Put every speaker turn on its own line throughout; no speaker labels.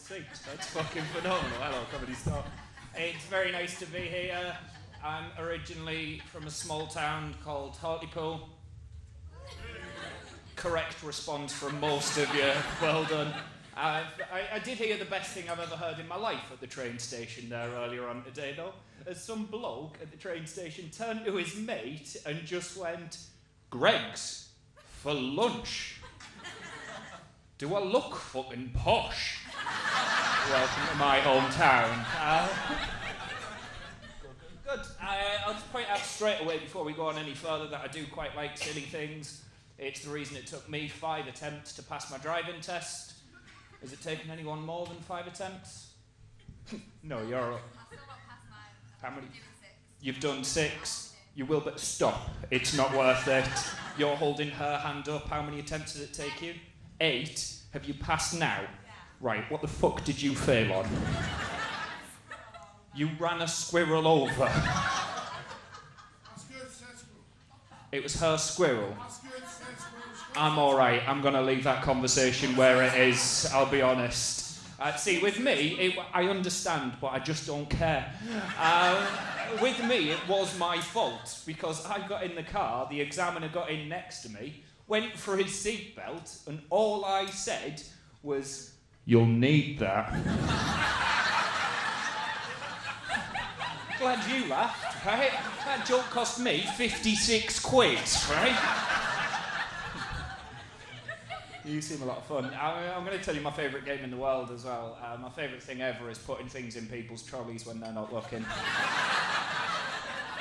seat. That's fucking phenomenal. Hello, Comedy Store. It's very nice to be here. I'm originally from a small town called Hartlepool. Correct response from most of you. Well done. I did hear the best thing I've ever heard in my life at the train station there earlier on today, though, as some bloke at the train station turned to his mate and just went, "Greg's for lunch. Do I look fucking posh? Welcome to my hometown." Good. I'll just point out straight away before we go on any further that I do quite like silly things. It's the reason it took me 5 attempts to pass my driving test. Has it taken anyone more than 5 attempts? No, you're up.
I've still not passed mine.
How many?
6.
You've done 6. You will, but stop. It's not worth it. You're holding her hand up. How many attempts did it take you? 8. Have you passed now?
Yeah.
Right, what the fuck did you fail on? You ran a squirrel over. It was her squirrel. I'm alright, I'm going to leave that conversation where it is, I'll be honest. See, with me, I understand, but I just don't care. With me, it was my fault, because I got in the car, the examiner got in next to me, went for his seatbelt, and all I said was, "You'll need that." Glad you laughed, right? That joke cost me 56 quid, right? You seem a lot of fun. I'm going to tell you my favourite game in the world as well. My favourite thing ever is putting things in people's trolleys when they're not looking.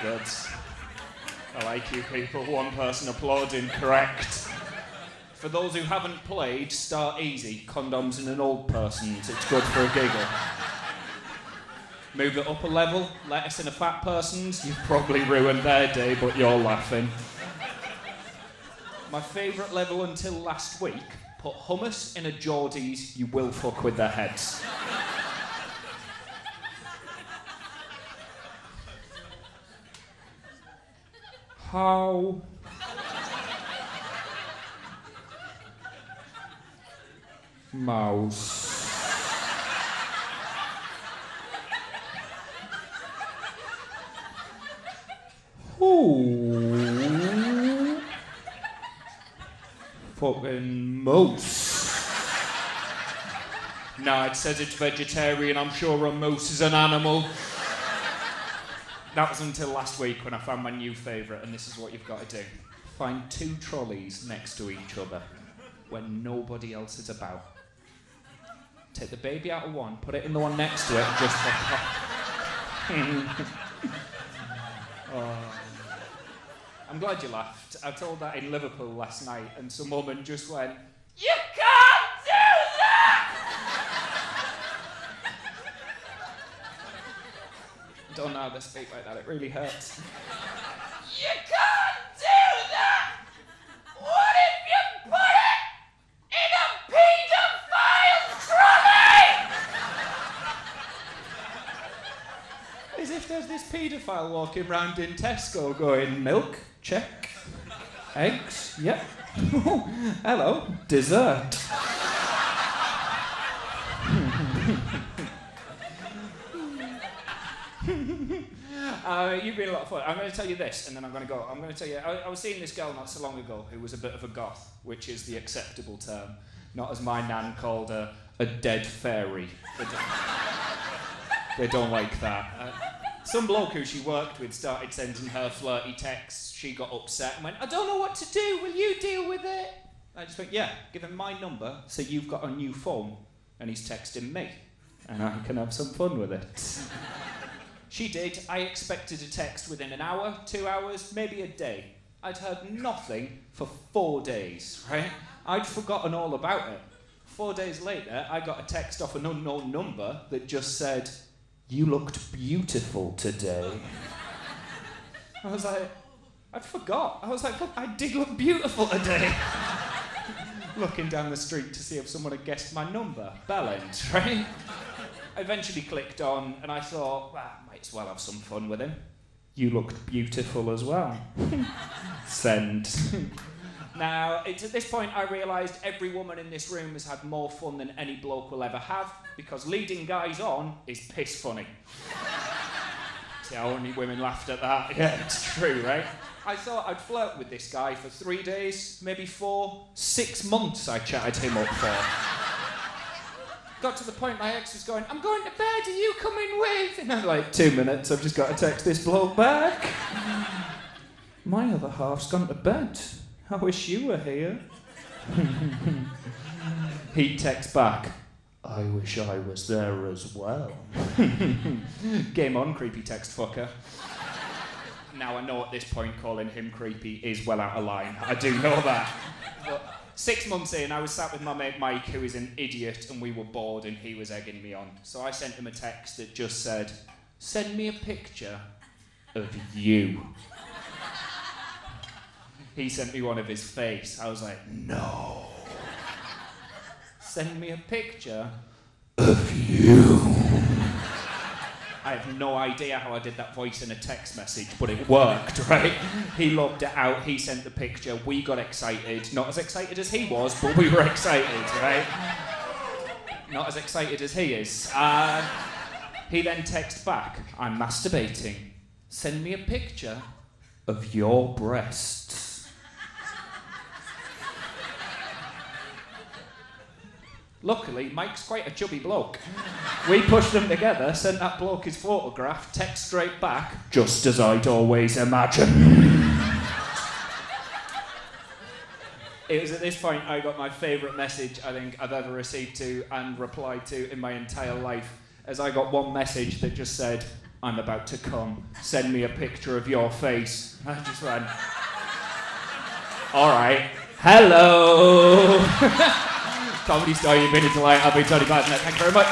Good. I like you people. One person applauding, correct. For those who haven't played, start easy. Condoms in an old person's. It's good for a giggle. Move it up a level, lettuce in a fat person's. You've probably ruined their day, but you're laughing. My favourite level until last week, put hummus in a Geordie's, you will fuck with their heads. How? Mouse. Ooh. Fucking moose. No, it says it's vegetarian. I'm sure a moose is an animal. That was until last week when I found my new favourite, and this is what you've got to do. Find 2 trolleys next to each other when nobody else is about. Take the baby out of one, put it in the one next to it, just like... Oh. I'm glad you laughed. I told that in Liverpool last night, and some woman just went, "You can't do that!" I don't know how to speak like that, it really hurts. "You can't do that! What if you put it in a paedophile trolley?" As if there's this paedophile walking round in Tesco going, "Milk? Check. Eggs? Yep. Hello. Dessert." You've been a lot of fun. I'm going to tell you this, and then I'm going to go. I'm going to tell you, I was seeing this girl not so long ago who was a bit of a goth, which is the acceptable term, not as my nan called a dead fairy. They don't like that. Some bloke who she worked with started sending her flirty texts. She got upset and went, "I don't know what to do, will you deal with it?" I just went, "Yeah, give him my number so you've got a new phone and he's texting me and I can have some fun with it." She did. I expected a text within an hour, 2 hours, maybe a day. I'd heard nothing for 4 days, right? I'd forgotten all about it. 4 days later, I got a text off an unknown number that just said, "You looked beautiful today." I was like, I forgot. I was like, look, I did look beautiful today. Looking down the street to see if someone had guessed my number. Bellend, right? I eventually clicked on, and I thought, well, I might as well have some fun with him. "You looked beautiful as well." Send. Now, it's at this point I realised every woman in this room has had more fun than any bloke will ever have, because leading guys on is piss funny. See how only women laughed at that? Yeah, it's true, right? I thought I'd flirt with this guy for 3 days, maybe 4, 6 months I chatted him up for. Got to the point my ex was going, I'm going to bed, are you coming with? And I'm like, 2 minutes, I've just got to text this bloke back. My other half's gone to bed. I wish you were here. He texts back, I wish I was there as well. Game on, creepy text fucker. Now I know at this point calling him creepy is well out of line. I do know that. But 6 months in, I was sat with my mate Mike, who is an idiot, and we were bored and he was egging me on. So I sent him a text that just said, send me a picture of you. He sent me one of his face. I was like, no. Send me a picture of you. I have no idea how I did that voice in a text message, but it worked, right? He logged it out, he sent the picture, we got excited. Not as excited as he was, but we were excited, right? Not as excited as he is. He then texted back, I'm masturbating. Send me a picture of your breasts. Luckily, Mike's quite a chubby bloke. We pushed them together, sent that bloke his photograph, text straight back, just as I'd always imagined. It was at this point I got my favourite message I think I've ever received to and replied to in my entire life, as I got one message that just said, I'm about to come, send me a picture of your face. I just went, all right, hello. Comedy Star, you've been a delight. I've been Tony Basnett. Thank you very much.